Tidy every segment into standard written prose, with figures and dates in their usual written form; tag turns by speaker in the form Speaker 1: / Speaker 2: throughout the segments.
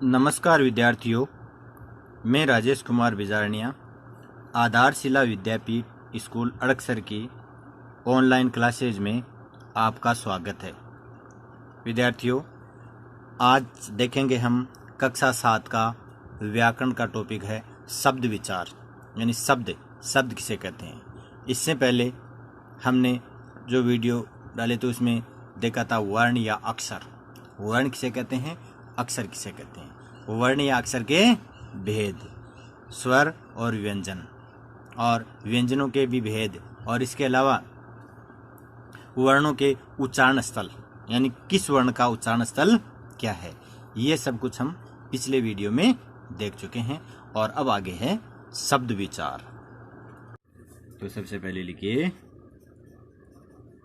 Speaker 1: नमस्कार विद्यार्थियों, मैं राजेश कुमार बिजारनिया आधारशिला विद्यापीठ स्कूल अड़कसर की ऑनलाइन क्लासेज में आपका स्वागत है। विद्यार्थियों, आज देखेंगे हम कक्षा 7 का व्याकरण का टॉपिक है शब्द विचार, यानी शब्द किसे कहते हैं। इससे पहले हमने जो वीडियो डाले तो उसमें देखा था वर्ण या अक्षर। वर्ण किसे कहते हैं, अक्षर किसे कहते हैं। वर्ण या अक्षर के भेद, स्वर और व्यंजन, और व्यंजनों के भी भेद, और इसके अलावा वर्णों के उच्चारण स्थल, यानी किस वर्ण का उच्चारण स्थल क्या है, ये सब कुछ हम पिछले वीडियो में देख चुके हैं। और अब आगे है शब्द विचार। तो सबसे पहले लिखिए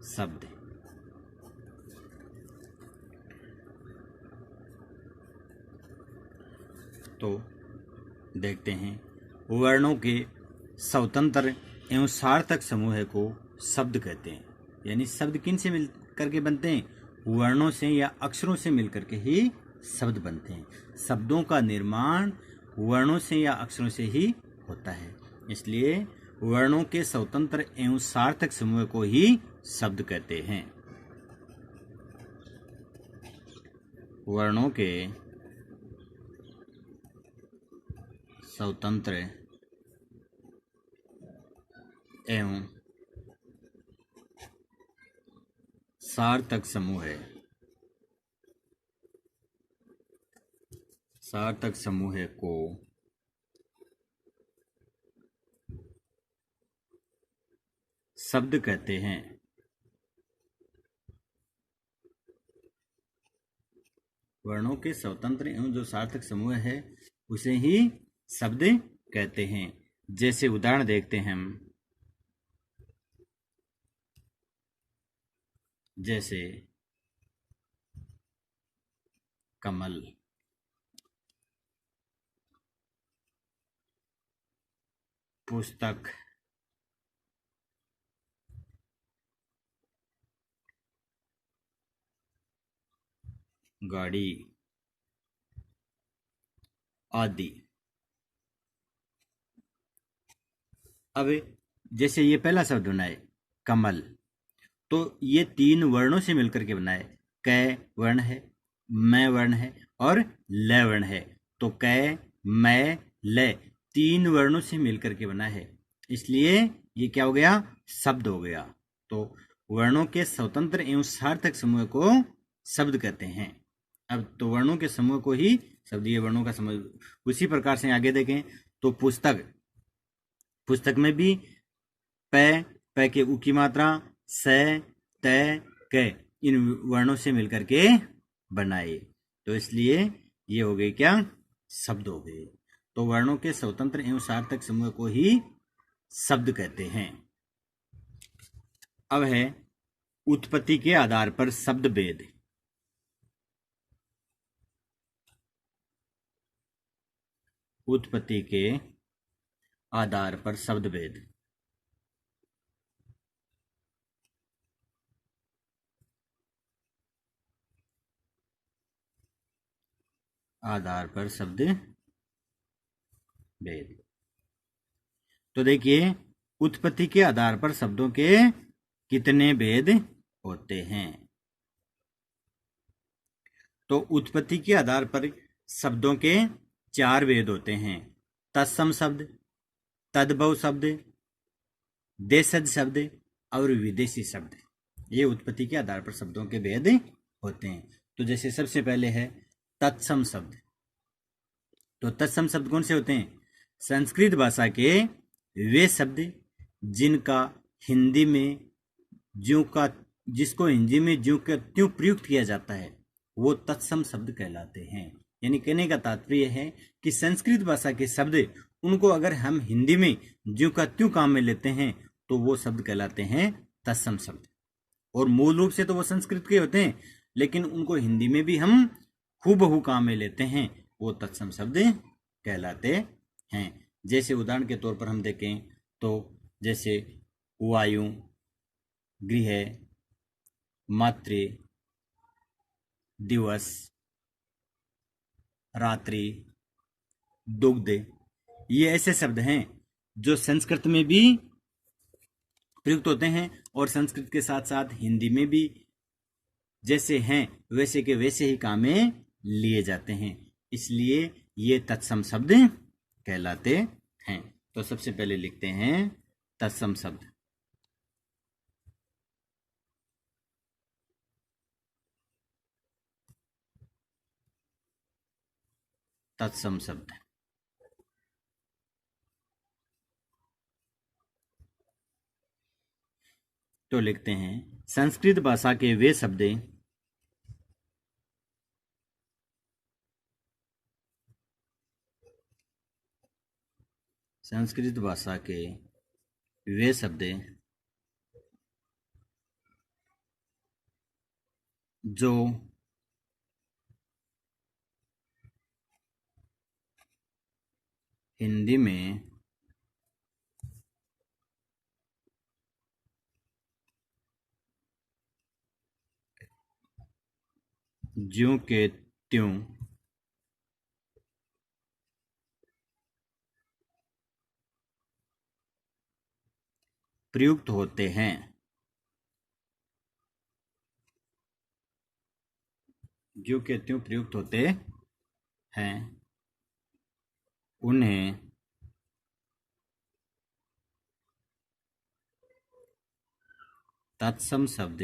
Speaker 1: शब्द। तो देखते हैं, वर्णों के स्वतंत्र एवं सार्थक समूह को शब्द कहते हैं। यानी शब्द किन से मिल करके बनते हैं, वर्णों से या अक्षरों से मिलकर के ही शब्द बनते हैं। शब्दों का निर्माण वर्णों से या अक्षरों से ही होता है, इसलिए वर्णों के स्वतंत्र एवं सार्थक समूह को ही शब्द कहते हैं। वर्णों के स्वतंत्र एवं सार्थक समूह को शब्द कहते हैं। वर्णों के स्वतंत्र एवं जो सार्थक समूह है उसे ही शब्द कहते हैं। जैसे उदाहरण देखते हैं हम, जैसे कमल, पुस्तक, गाड़ी आदि। अब जैसे ये पहला शब्द बना है कमल, तो ये 3 वर्णों से मिलकर के बना है। कै वर्ण है, मैं वर्ण है और ल वर्ण है। तो कै, मैं, ल 3 वर्णों से मिलकर के बना है, इसलिए ये क्या हो गया, शब्द हो गया। तो वर्णों के स्वतंत्र एवं सार्थक समूह को शब्द कहते हैं। अब तो वर्णों के समूह को ही शब्दीय वर्णों का समूह। उसी प्रकार से आगे देखें तो पुस्तक में भी पै के उ की मात्रा, से, तय, कै इन वर्णों से मिलकर के बनाए, तो इसलिए ये हो गए क्या, शब्द हो गए। तो वर्णों के स्वतंत्र एवं सार्थक समूह को ही शब्द कहते हैं। अब है उत्पत्ति के आधार पर शब्द भेद। उत्पत्ति के आधार पर शब्द भेद। आधार पर शब्द भेद। तो देखिए, उत्पत्ति के आधार पर शब्दों के कितने भेद होते हैं। तो उत्पत्ति के आधार पर शब्दों के 4 भेद होते हैं। तत्सम शब्द, तद्भव शब्द, देशज शब्द और विदेशी शब्द। ये उत्पत्ति के आधार पर शब्दों के भेद होते हैं। तो जैसे सबसे पहले है तत्सम शब्द। तो तत्सम शब्द कौन से होते हैं, संस्कृत भाषा के वे शब्द जिनका हिंदी में जिसको हिंदी में ज्यों का त्यों प्रयुक्त किया जाता है, वो तत्सम शब्द कहलाते हैं। यानी कहने का तात्पर्य है कि संस्कृत भाषा के शब्द, उनको अगर हम हिंदी में ज्यों का त्यों काम में लेते हैं तो वो शब्द कहलाते हैं तत्सम शब्द। और मूल रूप से तो वो संस्कृत के होते हैं, लेकिन उनको हिंदी में भी हम हूबहू काम में लेते हैं, वो तत्सम शब्द कहलाते हैं। जैसे उदाहरण के तौर पर हम देखें तो जैसे वायु, गृह, मातृ, दिवस, रात्रि, दुग्ध, ये ऐसे शब्द हैं जो संस्कृत में भी प्रयुक्त होते हैं और संस्कृत के साथ साथ हिंदी में भी जैसे हैं वैसे के वैसे ही काम में लिए जाते हैं, इसलिए ये तत्सम शब्द कहलाते हैं। तो सबसे पहले लिखते हैं तत्सम शब्द। तत्सम शब्द तो लिखते हैं संस्कृत भाषा के वे शब्द संस्कृत भाषा के वे शब्द जो हिंदी में ज्यों के त्यों प्रयुक्त होते हैं, ज्यों के त्यों प्रयुक्त होते हैं, उन्हें तत्सम शब्द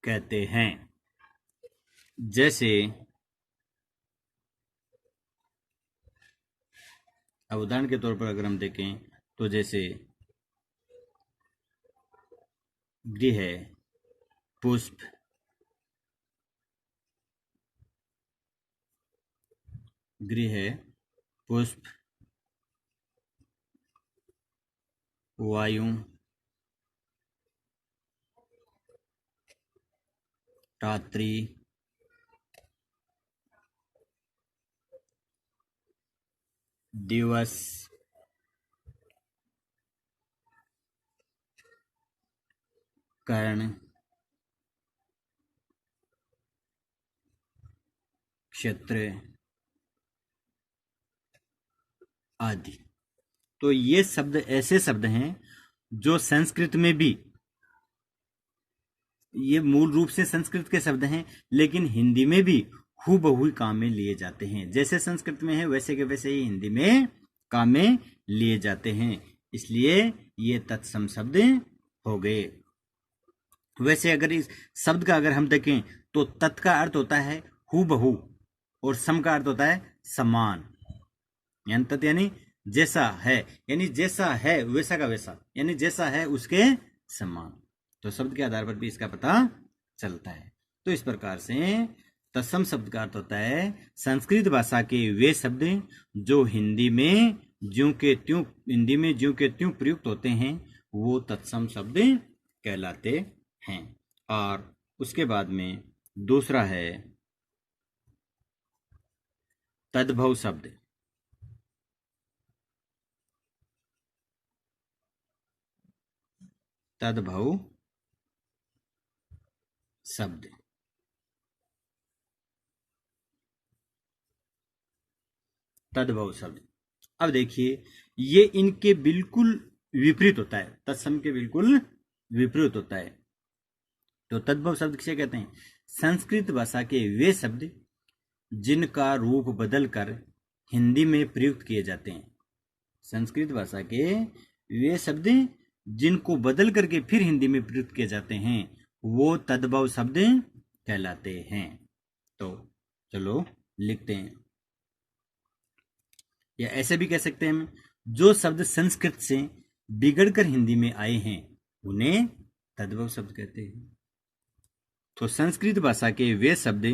Speaker 1: कहते हैं। जैसे अब उदाहरण के तौर पर अगर हम देखें तो जैसे गृह, पुष्प, गृह, पुष्प, वायु, रात्रि, दिवस, कर्ण, क्षेत्र आदि। तो ये शब्द ऐसे शब्द हैं जो संस्कृत में भी, ये मूल रूप से संस्कृत के शब्द हैं, लेकिन हिंदी में भी हूबहू काम में लिए जाते हैं। जैसे संस्कृत में है वैसे के वैसे ही हिंदी में काम में लिए जाते हैं, इसलिए ये तत्सम शब्द हो गए। वैसे अगर इस शब्द का अगर हम देखें तो तत् का अर्थ होता है हूबहू और सम का अर्थ होता है समान, यानी तत् यानी जैसा है, यानी जैसा है वैसा का वैसा, यानी जैसा है उसके समान। तो शब्द के आधार पर भी इसका पता चलता है। तो इस प्रकार से तत्सम शब्द का अर्थ होता है संस्कृत भाषा के वे शब्द जो हिंदी में ज्यों के त्यों प्रयुक्त होते हैं, वो तत्सम शब्द कहलाते हैं। और उसके बाद में दूसरा है तद्भव शब्द। तद्भव शब्द, तद्भव शब्द। अब देखिए ये इनके बिल्कुल विपरीत होता है, तत्सम के बिल्कुल विपरीत होता है। तो तद्भव शब्द किसे कहते हैं? संस्कृत भाषा के वे शब्द जिनका रूप बदलकर हिंदी में प्रयुक्त किए जाते हैं। संस्कृत भाषा के वे शब्द जिनको बदल करके फिर हिंदी में प्रयुक्त किए जाते हैं, वो तद्भव शब्द कहलाते हैं। तो चलो लिखते हैं, या ऐसे भी कह सकते हैं हम, जो शब्द संस्कृत से बिगड़कर हिंदी में आए हैं उन्हें तद्भव शब्द कहते हैं। तो संस्कृत भाषा के वे शब्द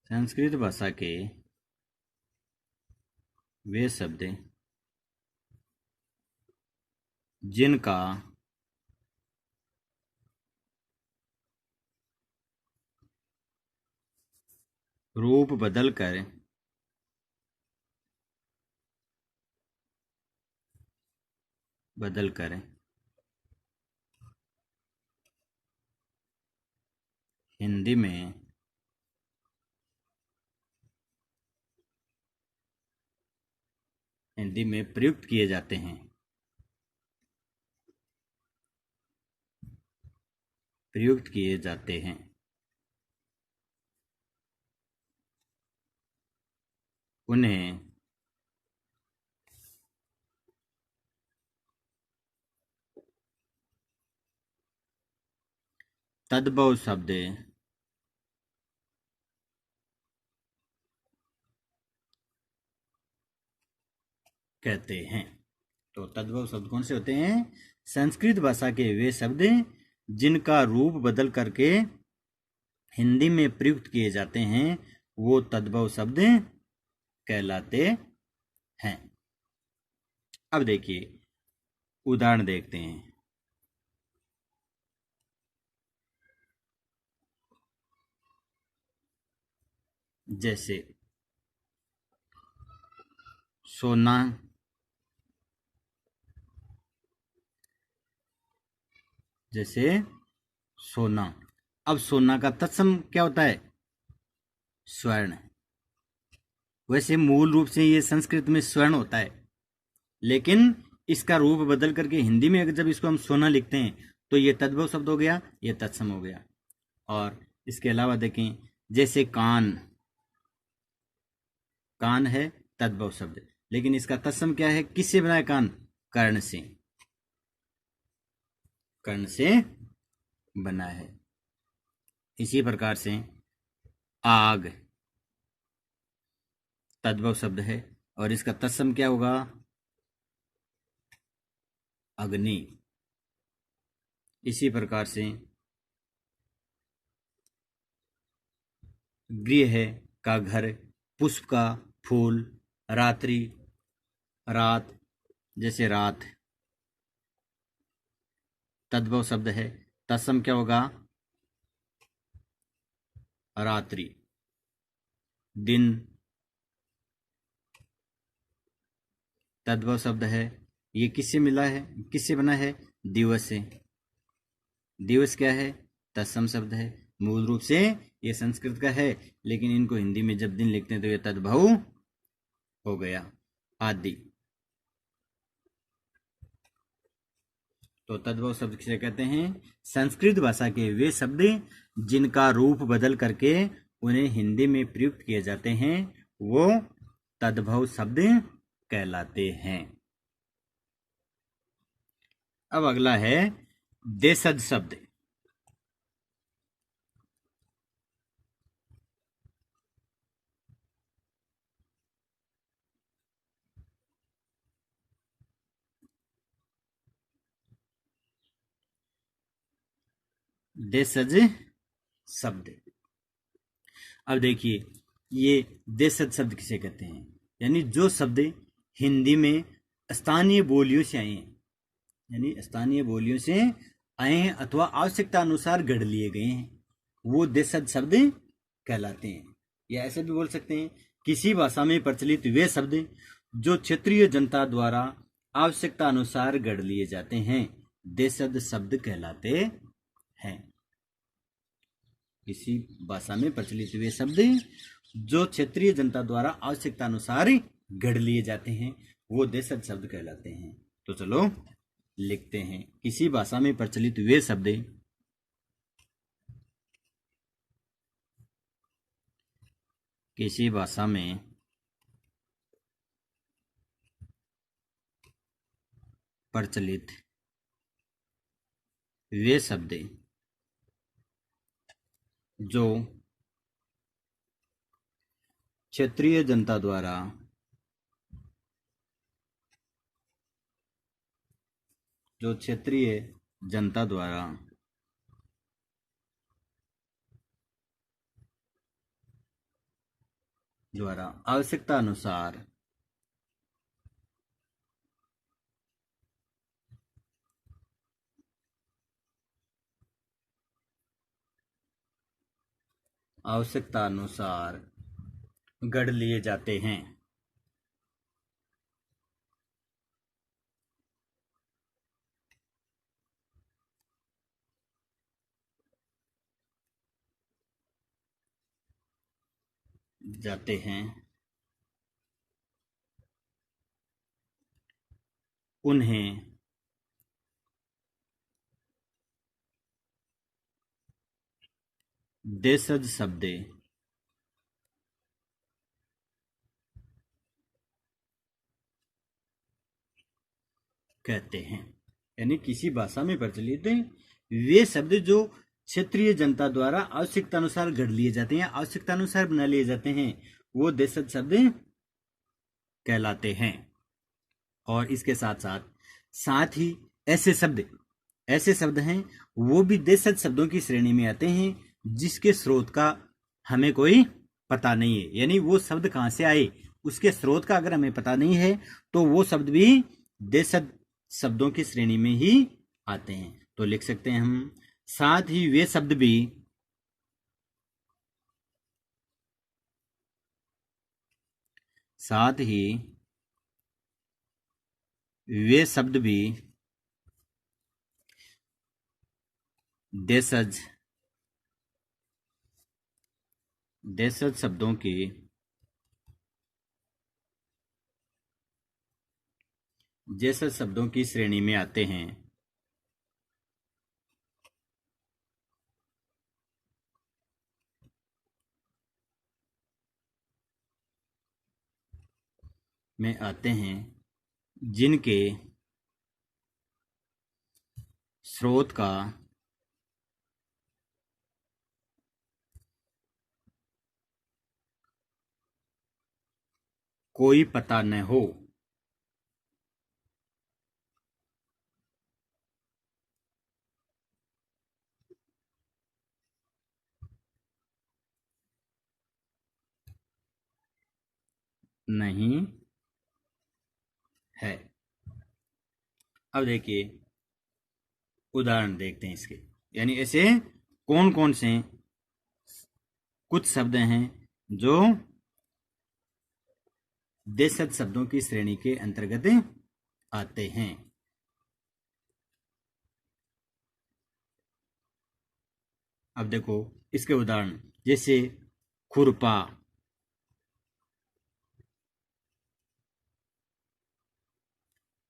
Speaker 1: संस्कृत भाषा के वे शब्द जिनका रूप बदल कर हिंदी में प्रयुक्त किए जाते हैं। उन्हें तद्भव शब्द कहते हैं। तो तद्भव शब्द कौन से होते हैं? संस्कृत भाषा के वे शब्द जिनका रूप बदल करके हिंदी में प्रयुक्त किए जाते हैं, वो तद्भव शब्द कहलाते हैं। अब देखिए उदाहरण देखते हैं। जैसे सोना, अब सोना का तत्सम क्या होता है? स्वर्ण। वैसे मूल रूप से ये संस्कृत में स्वर्ण होता है, लेकिन इसका रूप बदल करके हिंदी में अगर जब इसको हम सोना लिखते हैं तो ये तद्भव शब्द हो गया, ये तत्सम हो गया। और इसके अलावा देखें, जैसे कान है तद्भव शब्द, लेकिन इसका तत्सम क्या है? किससे बना है कान? कर्ण से बना है। इसी प्रकार से आग तद्भव शब्द है और इसका तत्सम क्या होगा? अग्नि। इसी प्रकार से गृह का घर, पुष्प का फूल, रात्रि रात, जैसे रात तद्भव शब्द है, तत्सम क्या होगा? रात्रि। दिन तद्भव शब्द है, ये किससे मिला है, किससे बना है? दिवस से। दिवस क्या है? तत्सम शब्द है। मूल रूप से ये संस्कृत का है, लेकिन इनको हिंदी में जब दिन लिखते हैं तो ये तद्भव हो गया। आदि। तो तद्भव शब्द किसे कहते हैं? संस्कृत भाषा के वे शब्द जिनका रूप बदल करके उन्हें हिंदी में प्रयुक्त किए जाते हैं, वो तद्भव शब्द कहलाते हैं। अब अगला है देशज शब्द। देशज शब्द। अब देखिए, ये देशज शब्द किसे कहते हैं? यानी जो शब्द हिंदी में स्थानीय बोलियों से आए हैं, यानी स्थानीय बोलियों से आए हैं अथवा आवश्यकता अनुसार गढ़ लिए गए हैं, वो देशज शब्द कहलाते हैं। या ऐसे भी बोल सकते हैं, किसी भाषा में प्रचलित वे शब्द जो क्षेत्रीय जनता द्वारा आवश्यकता अनुसार गढ़ लिए जाते हैं, देशज शब्द कहलाते हैं। किसी भाषा में प्रचलित वे शब्द जो क्षेत्रीय जनता द्वारा आवश्यकता अनुसार गढ़ लिए जाते हैं, वो देशज शब्द कहलाते हैं। तो चलो लिखते हैं, किसी भाषा में प्रचलित वे शब्द किसी भाषा में प्रचलित वे शब्द जो क्षेत्रीय जनता द्वारा आवश्यकता अनुसार गढ़ लिए जाते हैं। जाते हैं उन्हें देशज शब्द कहते हैं। यानी किसी भाषा में प्रचलित वे शब्द जो क्षेत्रीय जनता द्वारा आवश्यकता अनुसार गढ़ लिए जाते हैं, आवश्यकता अनुसार बना लिए जाते हैं, वो देशज शब्द कहलाते हैं। और इसके साथ साथ साथ ही ऐसे शब्द हैं वो भी देशज शब्दों की श्रेणी में आते हैं जिसके स्रोत का हमें कोई पता नहीं है। यानी वो शब्द कहाँ से आए, उसके स्रोत का अगर हमें पता नहीं है तो वो शब्द भी देशज शब्दों की श्रेणी में ही आते हैं। तो लिख सकते हैं हम, साथ ही वे शब्द भी देशज शब्दों के देशज शब्दों की श्रेणी में आते हैं। में आते हैं जिनके स्रोत का कोई पता न हो। नहीं है। अब देखिए उदाहरण देखते हैं इसके। यानी ऐसे कौन कौन से कुछ शब्द हैं जो देशज शब्दों की श्रेणी के अंतर्गत आते हैं। अब देखो इसके उदाहरण, जैसे खुरपा,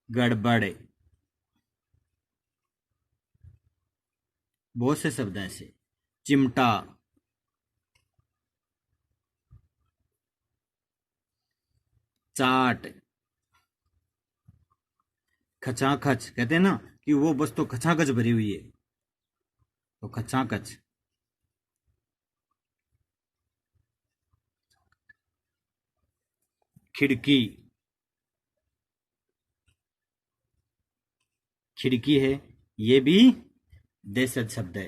Speaker 1: गड़बड़, बहुत से शब्द हैं ऐसे, चिमटा, चाट, खचाखच, कहते हैं ना कि वो बस तो खचाखच भरी हुई है, तो खचाखच। खिड़की, खिड़की है, ये भी देशज शब्द है।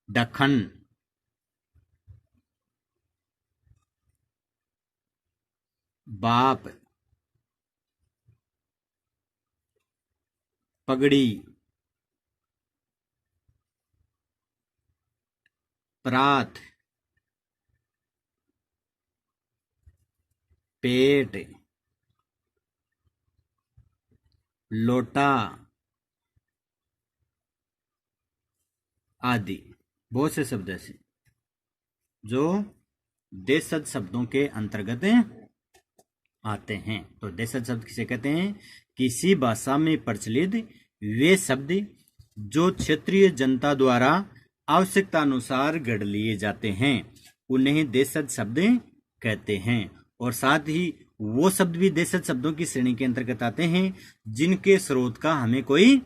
Speaker 1: दखन, बाप, पगड़ी, परात, पेट, लोटा आदि बहुत से शब्द ऐसे जो देशज शब्दों के अंतर्गत आते हैं। तो देशज शब्द किसे कहते हैं? किसी भाषा में प्रचलित वे शब्द जो क्षेत्रीय जनता द्वारा आवश्यकता अनुसार गढ़ लिए जाते हैं, उन्हें देशज शब्द कहते हैं। और साथ ही वो शब्द भी देशज शब्दों की श्रेणी के अंतर्गत आते हैं जिनके स्रोत का हमें कोई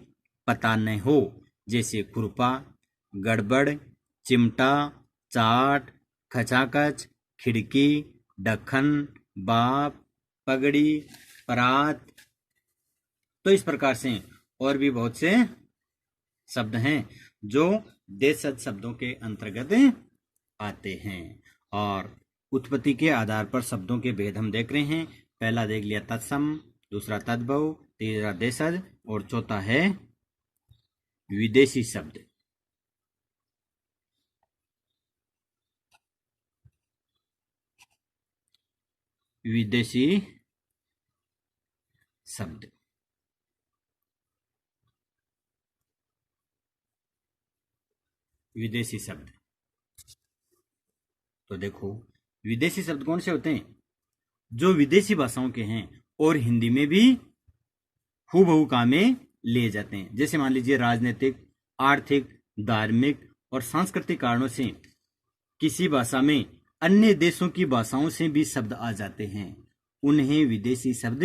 Speaker 1: पता नहीं हो, जैसे खुरपा, गड़बड़, चिमटा, चाट, खचाखच, खिड़की, दखन, बाप, पगड़ी, परात। तो इस प्रकार से और भी बहुत से शब्द हैं जो देशज शब्दों के अंतर्गत आते हैं। और उत्पत्ति के आधार पर शब्दों के भेद हम देख रहे हैं। पहला देख लिया तत्सम, दूसरा तद्भव, तीसरा देशज और चौथा है विदेशी शब्द। विदेशी शब्द। विदेशी शब्द, तो देखो विदेशी शब्द कौन से होते हैं? जो विदेशी भाषाओं के हैं और हिंदी में भी हूबहू काम में लिए जाते हैं। जैसे मान लीजिए राजनीतिक, आर्थिक, धार्मिक और सांस्कृतिक कारणों से किसी भाषा में अन्य देशों की भाषाओं से भी शब्द आ जाते हैं, उन्हें विदेशी शब्द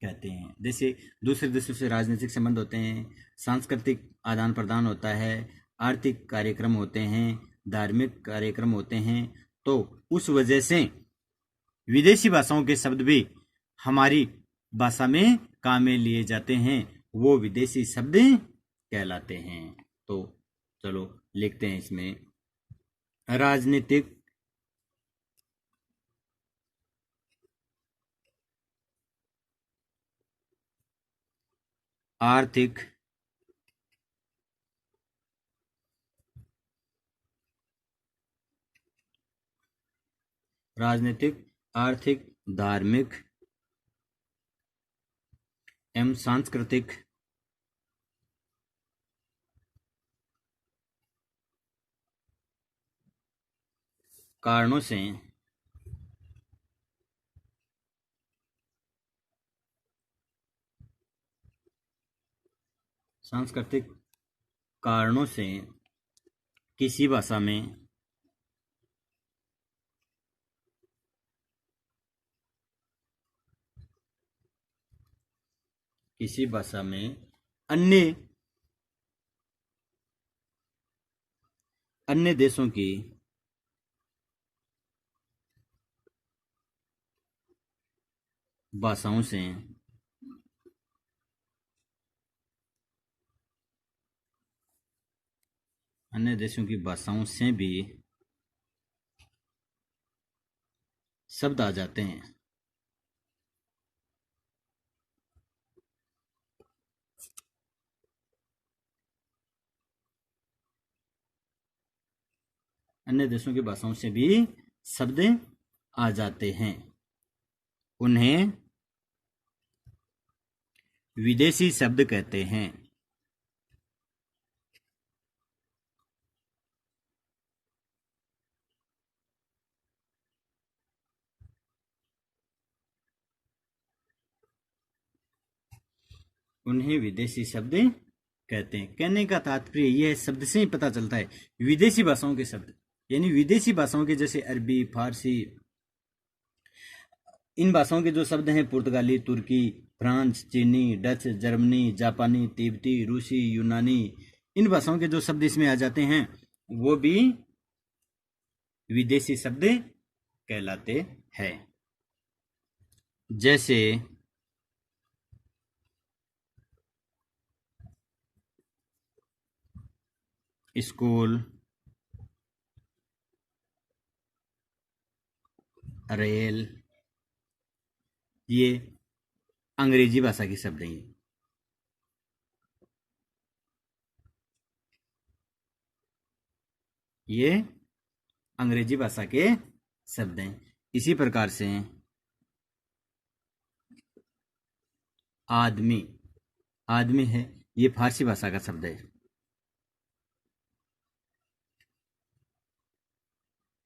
Speaker 1: कहते हैं। जैसे दूसरे देशों से राजनीतिक संबंध होते हैं, सांस्कृतिक आदान प्रदान होता है, आर्थिक कार्यक्रम होते हैं, धार्मिक कार्यक्रम होते हैं, तो उस वजह से विदेशी भाषाओं के शब्द भी हमारी भाषा में काम में लिए जाते हैं, वो विदेशी शब्द कहलाते हैं। तो चलो लिखते हैं इसमें राजनीतिक, आर्थिक, आर्थिक, धार्मिक एवं सांस्कृतिक कारणों से किसी भाषा में अन्य देशों की भाषाओं से भी शब्द आ जाते हैं। अन्य देशों की भाषाओं से भी शब्द आ जाते हैं, उन्हें विदेशी शब्द कहते हैं। उन्हें विदेशी शब्द कहते हैं। कहने का तात्पर्य यह शब्द से ही पता चलता है, विदेशी भाषाओं के शब्द यानी विदेशी भाषाओं के, जैसे अरबी, फारसी, इन भाषाओं के जो शब्द हैं पुर्तगाली, तुर्की, फ्रांस, चीनी, डच, जर्मनी, जापानी, तिब्बती, रूसी, यूनानी, इन भाषाओं के जो शब्द इसमें आ जाते हैं वो भी विदेशी शब्द कहलाते हैं। जैसे स्कूल, रेल, ये अंग्रेजी भाषा के शब्द हैं। ये अंग्रेजी भाषा के शब्द हैं। इसी प्रकार से आदमी, आदमी है, ये फारसी भाषा का शब्द है।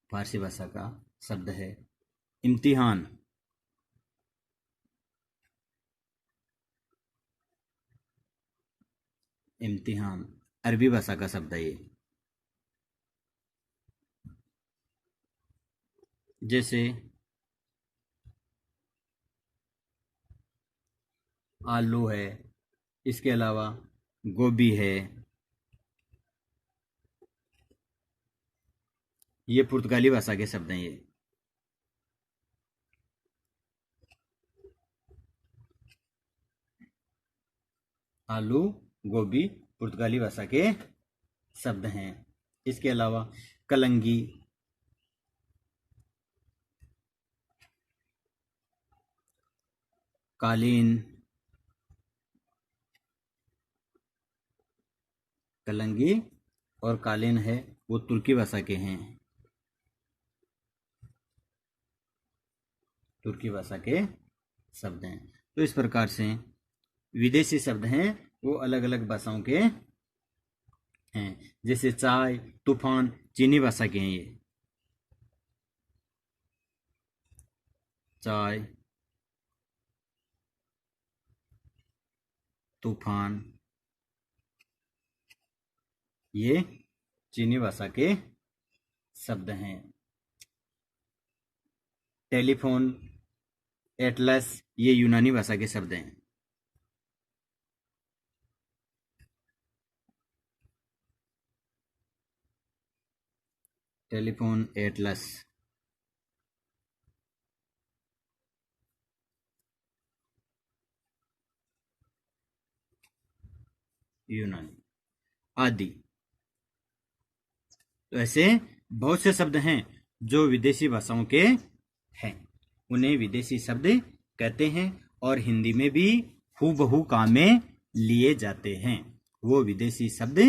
Speaker 1: फारसी भाषा का शब्द है। इम्तिहान, इम्तिहान अरबी भाषा का शब्द है ये। जैसे आलू है, इसके अलावा गोभी है, ये पुर्तगाली भाषा के शब्द हैं। ये आलू, गोभी पुर्तगाली भाषा के शब्द हैं। इसके अलावा कलंगी, कालीन, कलंगी और कालीन है वो तुर्की भाषा के हैं। तुर्की भाषा के शब्द हैं। तो इस प्रकार से विदेशी शब्द हैं वो अलग अलग भाषाओं के हैं। जैसे चाय, तूफान चीनी भाषा के हैं ये। चाय, तूफान ये चीनी भाषा के शब्द हैं। टेलीफोन, एटलस ये यूनानी भाषा के शब्द हैं। टेलीफोन, एटलस यूनानी आदि। तो ऐसे बहुत से शब्द हैं जो विदेशी भाषाओं के हैं, उन्हें विदेशी शब्द कहते हैं और हिंदी में भी हूबहू काम में लिए जाते हैं, वो विदेशी शब्द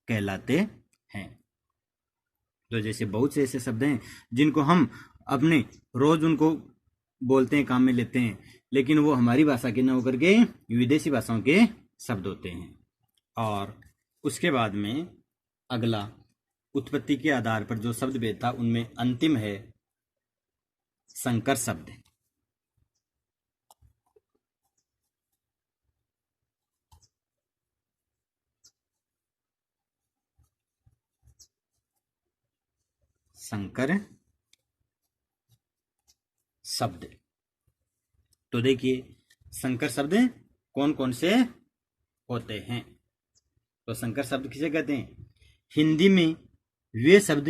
Speaker 1: कहलाते हैं। तो जैसे बहुत से ऐसे शब्द हैं जिनको हम अपने रोज उनको बोलते हैं, काम में लेते हैं, लेकिन वो हमारी भाषा के न होकर के विदेशी भाषाओं के शब्द होते हैं। और उसके बाद में अगला उत्पत्ति के आधार पर जो शब्द भेद था उनमें अंतिम है संकर शब्द। संकर शब्द। तो देखिए संकर शब्द कौन कौन से होते हैं। तो संकर शब्द किसे कहते हैं? हिंदी में वे शब्द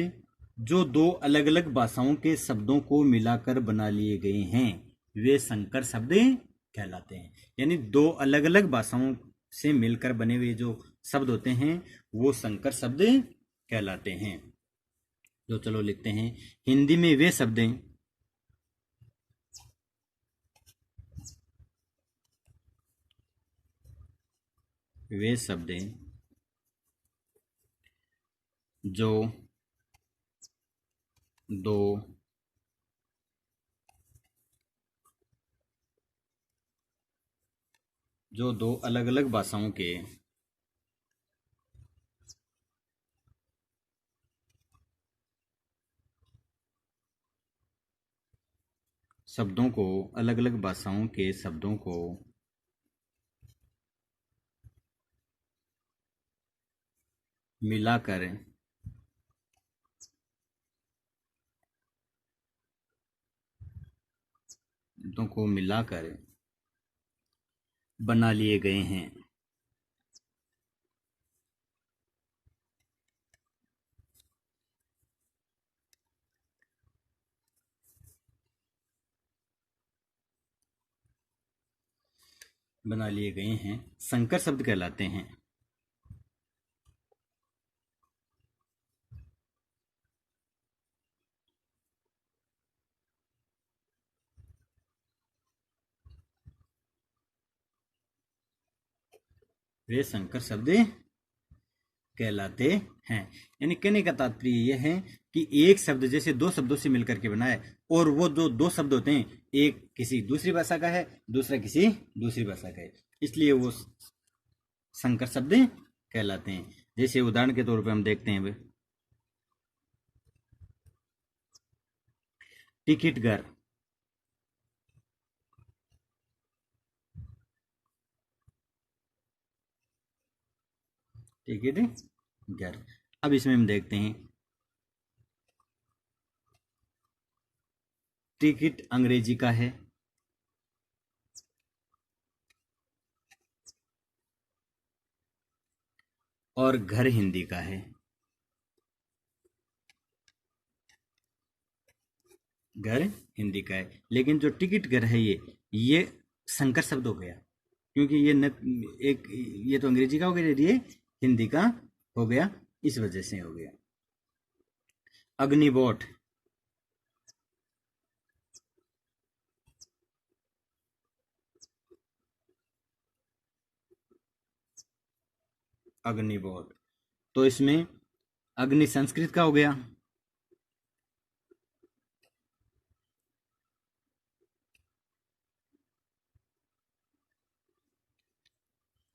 Speaker 1: जो दो अलग अलग भाषाओं के शब्दों को मिलाकर बना लिए गए हैं वे संकर शब्द कहलाते हैं। यानी दो अलग अलग भाषाओं से मिलकर बने हुए जो शब्द होते हैं वो संकर शब्द कहलाते हैं। तो चलो लिखते हैं, हिंदी में वे शब्द जो दो अलग अलग भाषाओं के शब्दों को, अलग अलग भाषाओं के शब्दों को मिलाकर बना लिए गए हैं। संकर शब्द कहलाते हैं। वे संकर शब्द कहलाते हैं। यानी कहने का तात्पर्य यह है कि एक शब्द जैसे दो शब्दों से मिलकर के बना है और वो जो दो शब्द होते हैं एक किसी दूसरी भाषा का है, दूसरा किसी दूसरी भाषा का है, इसलिए वो संकर शब्द कहलाते हैं। जैसे उदाहरण के तौर पर हम देखते हैं टिकट घर, टिकट घर। अब इसमें हम देखते हैं टिकट अंग्रेजी का है और घर हिंदी का है। घर हिंदी का है, लेकिन जो टिकट घर है ये संकर शब्द हो गया, क्योंकि ये तो अंग्रेजी का हो गया, ये हिंदी का हो गया, इस वजह से हो गया। अग्निबोट, अग्निबोट, तो इसमें अग्नि संस्कृत का हो गया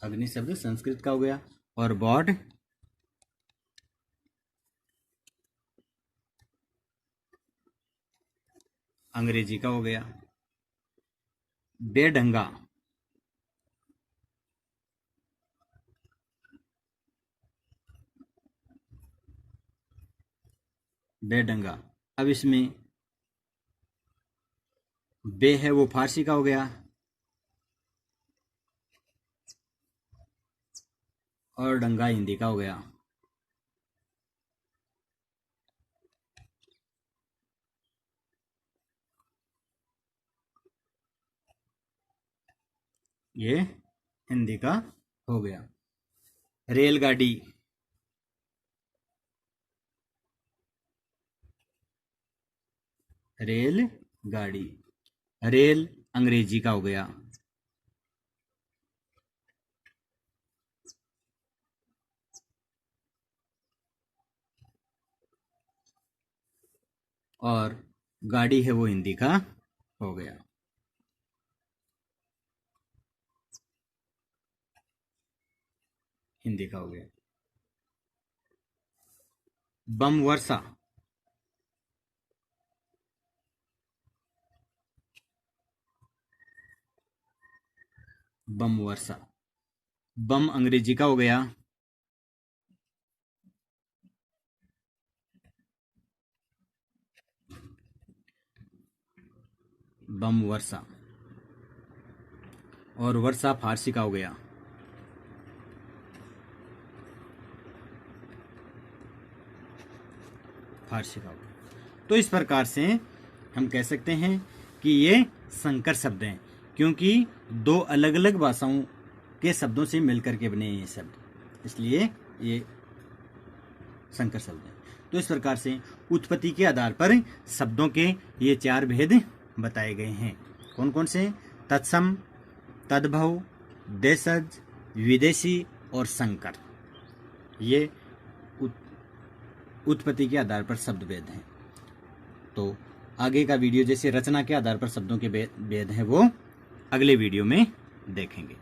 Speaker 1: अग्नि शब्द संस्कृत का हो गया, और बॉड अंग्रेजी का हो गया। बेढंगा बेढंगा। अब इसमें बे है वो फारसी का हो गया, और डंगा हिंदी का हो गया। ये हिंदी का हो गया। रेलगाड़ी रेलगाड़ी, रेल अंग्रेजी का हो गया। और गाड़ी है वो हिंदी का हो गया। हिंदी का हो गया। बम वर्षा बम वर्षा। बम अंग्रेजी का हो गया। बम वर्षा, और वर्षा फारसी का हो गया। फारसी का हो गया। तो इस प्रकार से हम कह सकते हैं कि ये संकर शब्द हैं, क्योंकि दो अलग अलग भाषाओं के शब्दों से मिलकर के बने ये शब्द, इसलिए ये संकर शब्द हैं। तो इस प्रकार से उत्पत्ति के आधार पर शब्दों के ये चार भेद बताए गए हैं। कौन कौन से? तत्सम, तद्भव, देशज, विदेशी और संकर। ये उत्पत्ति के आधार पर शब्द भेद हैं। तो आगे का वीडियो जैसे रचना के आधार पर शब्दों के भेद हैं वो अगले वीडियो में देखेंगे।